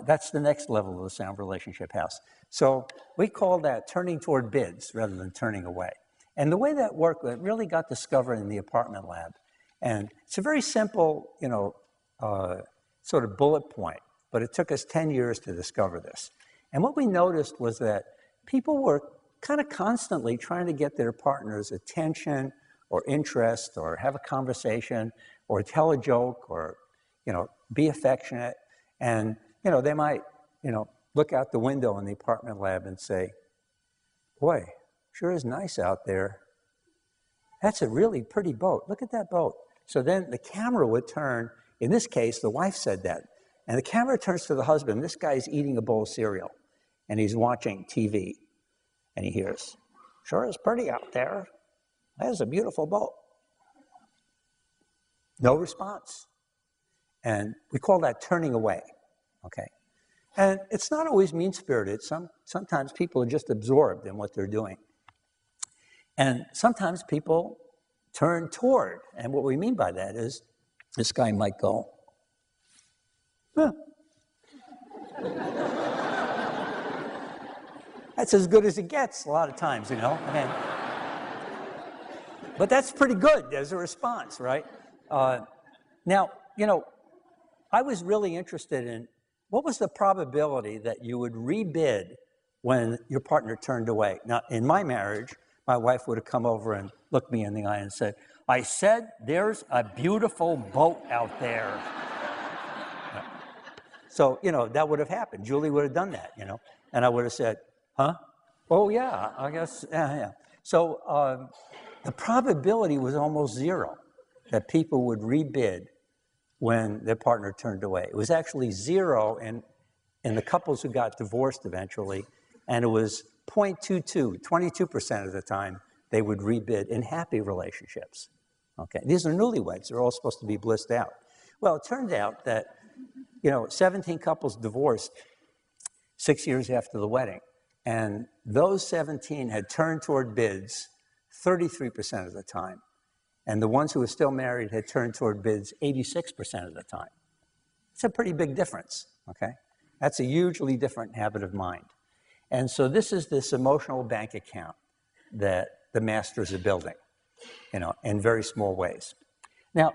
That's the next level of the sound relationship house. So we call that turning toward bids rather than turning away. And the way that worked, it really got discovered in the apartment lab. And it's a very simple, sort of bullet point, but it took us 10 years to discover this. And what we noticed was that people were kind of constantly trying to get their partner's attention or interest or have a conversation or tell a joke or, be affectionate. And, they might, look out the window in the apartment lab and say, boy, sure is nice out there. That's a really pretty boat. Look at that boat. So then the camera would turn. In this case, the wife said that. And the camera turns to the husband. This guy's eating a bowl of cereal. And he's watching TV. And he hears, sure is pretty out there. That is a beautiful boat. No response. And we call that turning away. Okay. And it's not always mean-spirited. Sometimes people are just absorbed in what they're doing. And sometimes people turn toward. And what we mean by that is this guy might go, huh. That's as good as it gets a lot of times, But that's pretty good as a response, right? Now, I was really interested in what was the probability that you would rebid when your partner turned away. Now, in my marriage, my wife would have come over and looked me in the eye and said, I said there's a beautiful boat out there. So, that would have happened. Julie would have done that, And I would have said, huh? Oh, yeah, I guess, yeah. So the probability was almost zero that people would rebid when their partner turned away. It was actually zero in the couples who got divorced eventually, and it was 0.22, 22% of the time they would rebid in happy relationships. Okay, these are newlyweds. They're all supposed to be blissed out. Well, it turned out that, 17 couples divorced 6 years after the wedding, and those 17 had turned toward bids 33% of the time. And the ones who were still married had turned toward bids 86% of the time. It's a pretty big difference, okay? That's a hugely different habit of mind. And so this is this emotional bank account that the masters are building, in very small ways. Now,